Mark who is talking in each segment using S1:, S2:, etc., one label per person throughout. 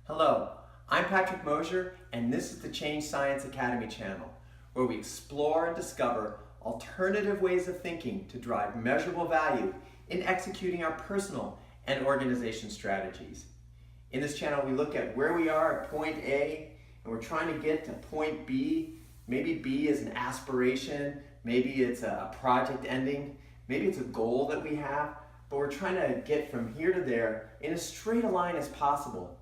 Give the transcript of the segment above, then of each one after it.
S1: Hello, I'm Patrick Mosier, and this is the Change Science Academy channel, where we explore and discover alternative ways of thinking to drive measurable value in executing our personal and organization strategies. In this channel, we look at where we are at point A, and we're trying to get to point B. Maybe B is an aspiration, maybe it's a project ending, maybe it's a goal that we have, but we're trying to get from here to there in as straight a line as possible.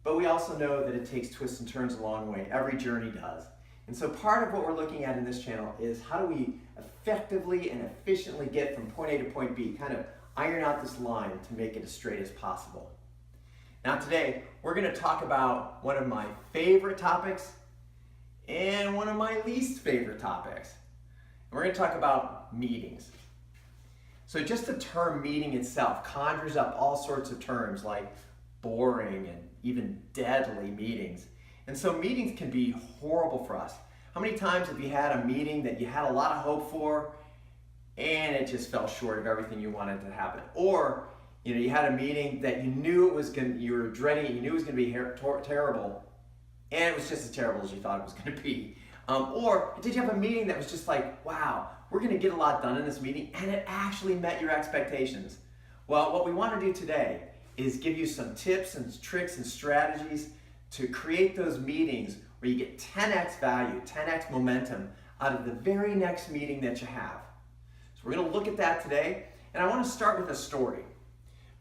S1: But we also know that it takes twists and turns along the way. Every journey does. And so part of what we're looking at in this channel is how do we effectively and efficiently get from point A to point B, kind of iron out this line to make it as straight as possible. Now today, we're going to talk about one of my favorite topics and one of my least favorite topics. And we're going to talk about meetings. So just the term meeting itself conjures up all sorts of terms like boring and even deadly meetings. And so meetings can be horrible for us. How many times have you had a meeting that you had a lot of hope for and it just fell short of everything you wanted to happen? Or you had a meeting that you knew you were dreading it, you knew it was going to be terrible, and it was just as terrible as you thought it was going to be. Or did you have a meeting that was just like, wow, we're going to get a lot done in this meeting, and it actually met your expectations? Well, what we want to do today is give you some tips and tricks and strategies to create those meetings where you get 10x value, 10x momentum out of the very next meeting that you have. So we're going to look at that today, and I want to start with a story.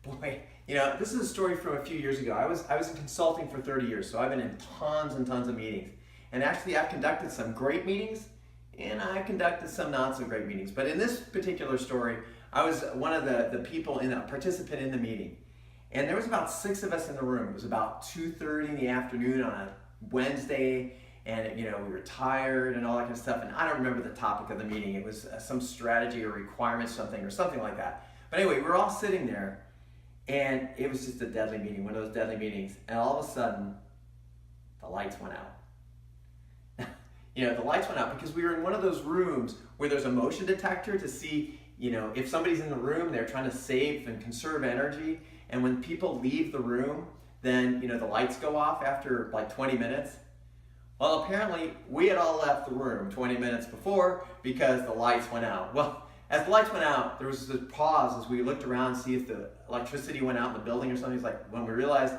S1: Boy, this is a story from a few years ago. I was in consulting for 30 years, so I've been in tons and tons of meetings. And actually, I've conducted some great meetings, and I conducted some not so great meetings. But in this particular story, I was one of the people, a participant in the meeting. And there was about 6 of us in the room. It was about 2:30 in the afternoon on a Wednesday, and we were tired and all that kind of stuff. And I don't remember the topic of the meeting. It was some strategy or requirement or something like that. But anyway, we were all sitting there, and it was just a deadly meeting, one of those deadly meetings. And all of a sudden, the lights went out. The lights went out because we were in one of those rooms where there's a motion detector to see, if somebody's in the room, they're trying to save and conserve energy. And when people leave the room, then, the lights go off after like 20 minutes. Well, apparently we had all left the room 20 minutes before because the lights went out. Well, as the lights went out, there was this pause as we looked around to see if the electricity went out in the building or something. It's like when we realized,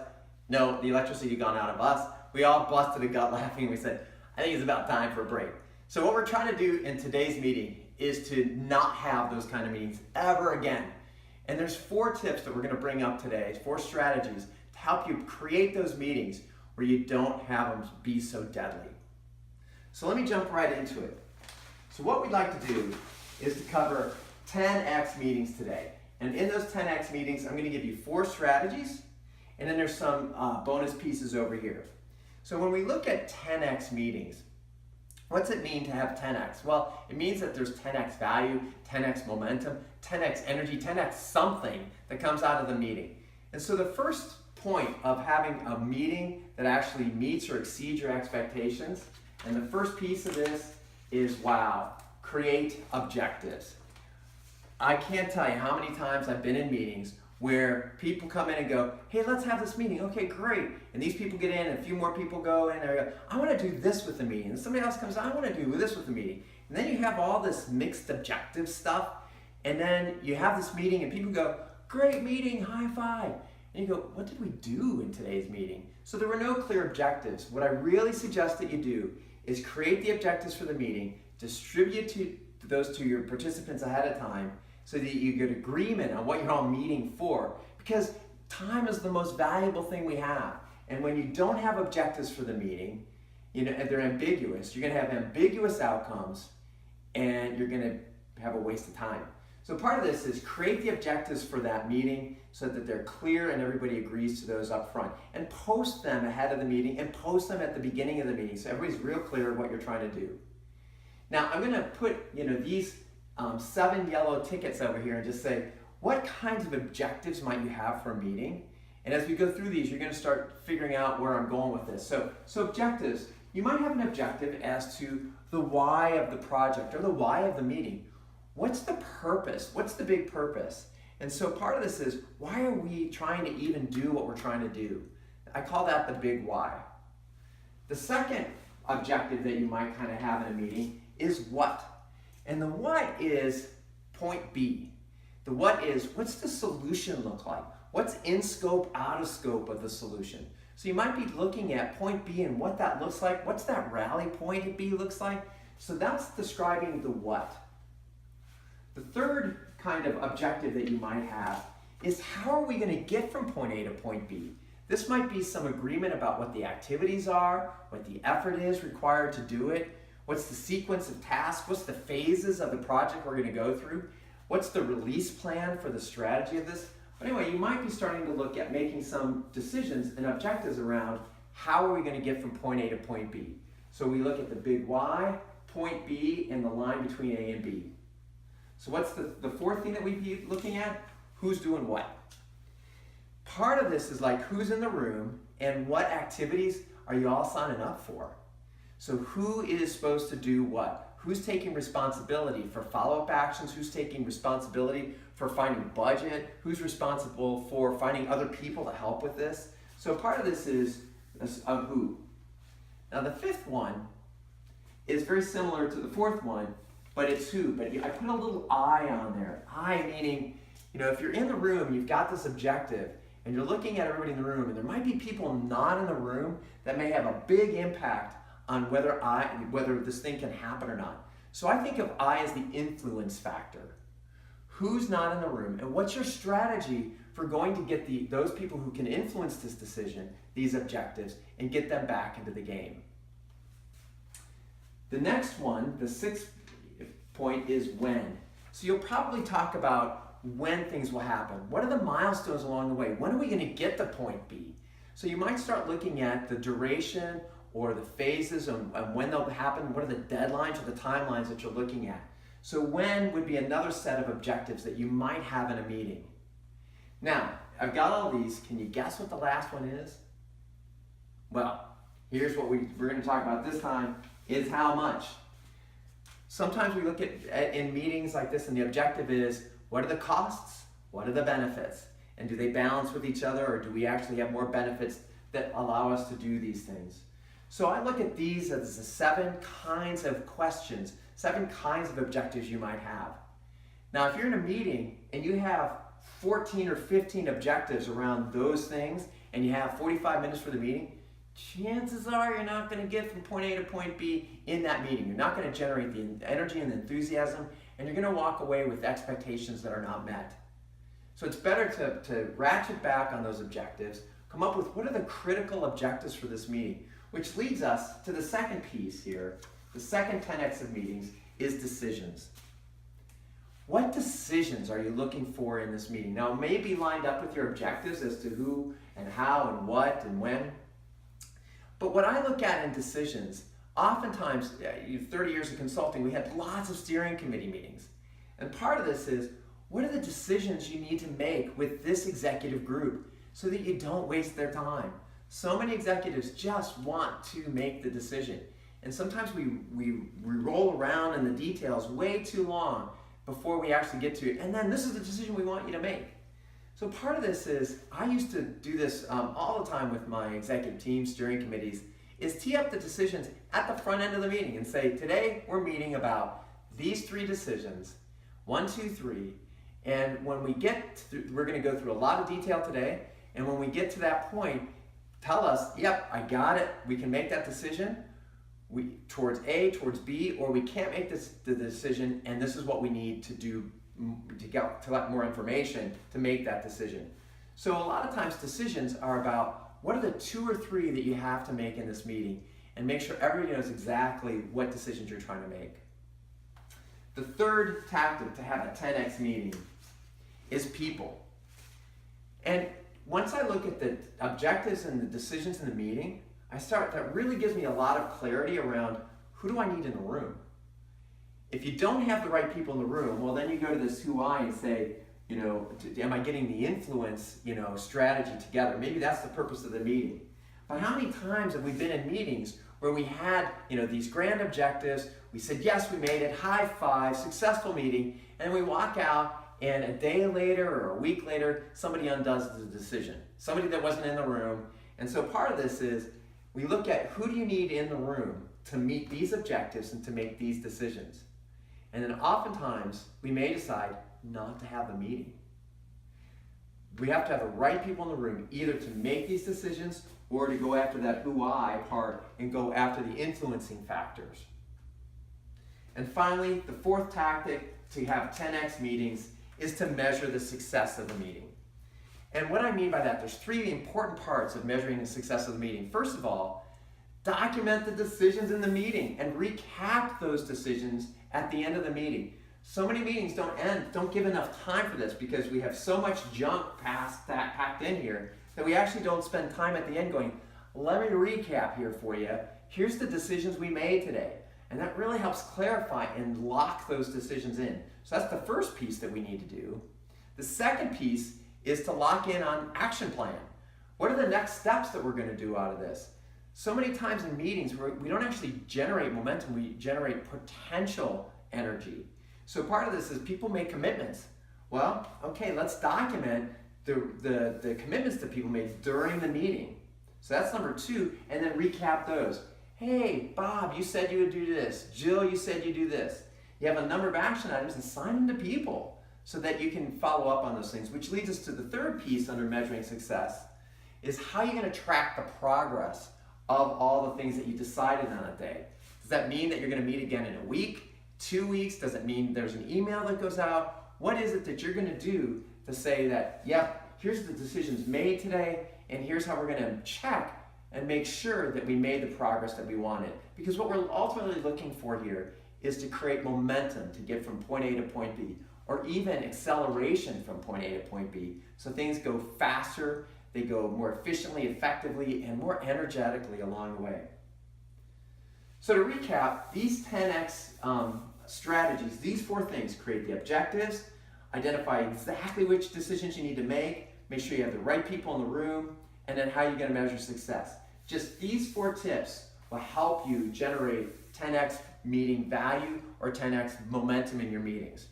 S1: no, the electricity had gone out of us, we all busted a gut laughing. We said, I think it's about time for a break. So what we're trying to do in today's meeting is to not have those kind of meetings ever again. And there's 4 tips that we're going to bring up today, 4 strategies to help you create those meetings where you don't have them be so deadly. So let me jump right into it. So what we'd like to do is to cover 10x meetings today. And in those 10x meetings, I'm going to give you 4 strategies, and then there's some bonus pieces over here. So when we look at 10x meetings, what's it mean to have 10x? Well, it means that there's 10x value, 10x momentum, 10x energy, 10x something that comes out of the meeting. And so the first point of having a meeting that actually meets or exceeds your expectations, and the first piece of this is, wow, create objectives. I can't tell you how many times I've been in meetings where people come in and go, hey, let's have this meeting. Okay, great. And these people get in, and a few more people go in, and they go, I want to do this with the meeting. And somebody else comes, I want to do this with the meeting. And then you have all this mixed objective stuff, and then you have this meeting, and people go, great meeting, high five. And you go, what did we do in today's meeting? So there were no clear objectives. What I really suggest that you do is create the objectives for the meeting, distribute those to your participants ahead of time, so that you get agreement on what you're all meeting for. Because time is the most valuable thing we have. And when you don't have objectives for the meeting, and they're ambiguous, you're gonna have ambiguous outcomes, and you're gonna have a waste of time. So part of this is create the objectives for that meeting so that they're clear and everybody agrees to those up front. And post them ahead of the meeting and post them at the beginning of the meeting so everybody's real clear what you're trying to do. Now I'm gonna put these 7 yellow tickets over here and just say, what kinds of objectives might you have for a meeting? And as we go through these, you're going to start figuring out where I'm going with this. So objectives, you might have an objective as to the why of the project or the why of the meeting. What's the purpose? What's the big purpose? And so part of this is, why are we trying to even do what we're trying to do? I call that the big why. The second objective that you might kind of have in a meeting is what. And the what is point B. The what is, what's the solution look like? What's in scope, out of scope of the solution? So you might be looking at point B and what that looks like. What's that rally point at B looks like? So that's describing the what. The third kind of objective that you might have is how are we going to get from point A to point B? This might be some agreement about what the activities are, what the effort is required to do it, what's the sequence of tasks, what's the phases of the project we're going to go through, what's the release plan for the strategy of this. But anyway, you might be starting to look at making some decisions and objectives around how are we going to get from point A to point B. So we look at the big why, point B, and the line between A and B. So what's the fourth thing that we'd be looking at? Who's doing what? Part of this is like who's in the room and what activities are you all signing up for? So who is supposed to do what? Who's taking responsibility for follow-up actions? Who's taking responsibility for finding budget? Who's responsible for finding other people to help with this? So part of this is a who. Now the fifth one is very similar to the fourth one, but it's who. But I put a little I on there. I meaning, if you're in the room, you've got this objective, and you're looking at everybody in the room, and there might be people not in the room that may have a big impact on whether this thing can happen or not. So I think of I as the influence factor. Who's not in the room, and what's your strategy for going to get those people who can influence this decision, these objectives, and get them back into the game? The next one, the sixth point, is when. So you'll probably talk about when things will happen. What are the milestones along the way? When are we going to get to point B? So you might start looking at the duration or the phases and when they'll happen. What are the deadlines or the timelines that you're looking at? So when would be another set of objectives that you might have in a meeting. Now, I've got all these. Can you guess what the last one is? Well, here's what we're going to talk about this time, is how much. Sometimes we look at in meetings like this and the objective is, what are the costs? What are the benefits? And do they balance with each other, or do we actually have more benefits that allow us to do these things? So I look at these as the 7 kinds of questions, 7 kinds of objectives you might have. Now, if you're in a meeting and you have 14 or 15 objectives around those things, and you have 45 minutes for the meeting, chances are you're not going to get from point A to point B in that meeting. You're not going to generate the energy and the enthusiasm, and you're going to walk away with expectations that are not met. So it's better to ratchet back on those objectives, come up with what are the critical objectives for this meeting, which leads us to the second piece here. The second 10X of meetings is decisions. What decisions are you looking for in this meeting? Now, it may be lined up with your objectives as to who and how and what and when. But what I look at in decisions, oftentimes, 30 years of consulting, we had lots of steering committee meetings. And part of this is, what are the decisions you need to make with this executive group so that you don't waste their time? So many executives just want to make the decision. And sometimes we roll around in the details way too long before we actually get to it. And then this is the decision we want you to make. So part of this is, I used to do this all the time with my executive team, steering committees, is tee up the decisions at the front end of the meeting and say, today we're meeting about these 3 decisions, 1, 2, 3, and when we get to, we're going to go through a lot of detail today, and when we get to that point, tell us, yep, I got it, we can make that decision towards A, towards B, or we can't make the decision, and this is what we need to do to get more information to make that decision. So a lot of times decisions are about what are the 2 or 3 that you have to make in this meeting, and make sure everybody knows exactly what decisions you're trying to make. The third tactic to have a 10X meeting is people. And once I look at the objectives and the decisions in the meeting, that really gives me a lot of clarity around who do I need in the room. If you don't have the right people in the room, well, then you go to this who I and say, am I getting the influence, strategy together? Maybe that's the purpose of the meeting. But how many times have we been in meetings where we had, these grand objectives, we said, yes, we made it, high five, successful meeting, and we walk out, and a day later or a week later, somebody undoes the decision. Somebody that wasn't in the room, And so part of this is we look at who do you need in the room to meet these objectives and to make these decisions. And then oftentimes we may decide not to have a meeting. We have to have the right people in the room either to make these decisions or to go after that who-I part and go after the influencing factors. And finally, the fourth tactic to have 10x meetings is to measure the success of the meeting. And what I mean by that, there's three important parts of measuring the success of the meeting. First of all, document the decisions in the meeting and recap those decisions at the end of the meeting. So many meetings don't give enough time for this because we have so much junk packed in here that we actually don't spend time at the end going, let me recap here for you. Here's the decisions we made today. And that really helps clarify and lock those decisions in. So that's the first piece that we need to do. The second piece is to lock in on action plan. What are the next steps that we're going to do out of this? So many times in meetings, we don't actually generate momentum, we generate potential energy. So part of this is people make commitments. Well, okay, let's document the commitments that people made during the meeting. So that's number two, and then recap those. Hey, Bob, you said you would do this. Jill, you said you'd do this. You have a number of action items and sign them to people so that you can follow up on those things, which leads us to the third piece under measuring success is how you're going to track the progress of all the things that you decided on a day. Does that mean that you're going to meet again in a week, 2 weeks? Does it mean there's an email that goes out? What is it that you're going to do to say that, yep, here's the decisions made today, and here's how we're going to check and make sure that we made the progress that we wanted? Because what we're ultimately looking for here is to create momentum to get from point A to point B, or even acceleration from point A to point B, so things go faster, they go more efficiently, effectively, and more energetically along the way. So to recap, these 10x strategies, these four things: create the objectives, identify exactly which decisions you need to make sure you have the right people in the room, and then how you're going to measure success. Just these four tips will help you generate 10x meeting value or 10x momentum in your meetings.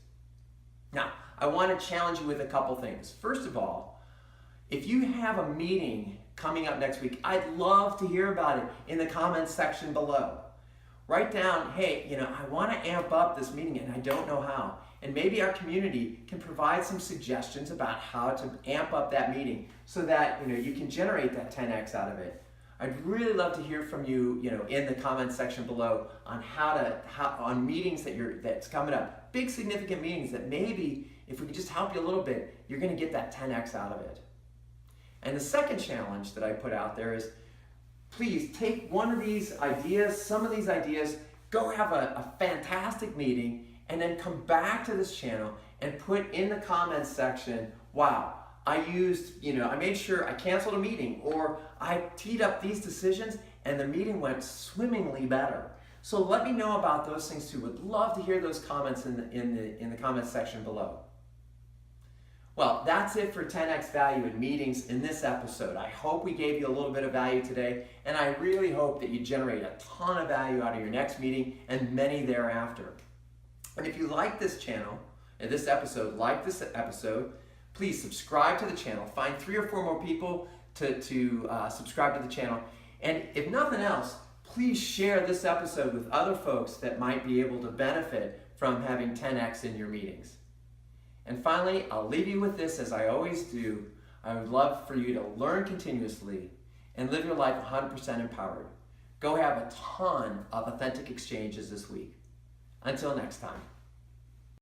S1: Now, I want to challenge you with a couple things. First of all, if you have a meeting coming up next week, I'd love to hear about it in the comments section below. Write down, hey, I want to amp up this meeting and I don't know how. And maybe our community can provide some suggestions about how to amp up that meeting so that you can generate that 10x out of it. I'd really love to hear from you, in the comments section below on on meetings that's coming up, big significant meetings that maybe if we could just help you a little bit, you're going to get that 10x out of it. And the second challenge that I put out there is, please take one of these ideas, some of these ideas, go have a fantastic meeting, and then come back to this channel and put in the comments section, wow, I made sure I canceled a meeting, or I teed up these decisions and the meeting went swimmingly better. So let me know about those things too. Would love to hear those comments in the comments section below. Well, that's it for 10x value in meetings in this episode. I hope we gave you a little bit of value today, and I really hope that you generate a ton of value out of your next meeting and many thereafter. And if you like this channel, and this episode, please subscribe to the channel. Find 3 or 4 more people to subscribe to the channel. And if nothing else, please share this episode with other folks that might be able to benefit from having 10x in your meetings. And finally, I'll leave you with this as I always do. I would love for you to learn continuously and live your life 100% empowered. Go have a ton of authentic exchanges this week. Until next time.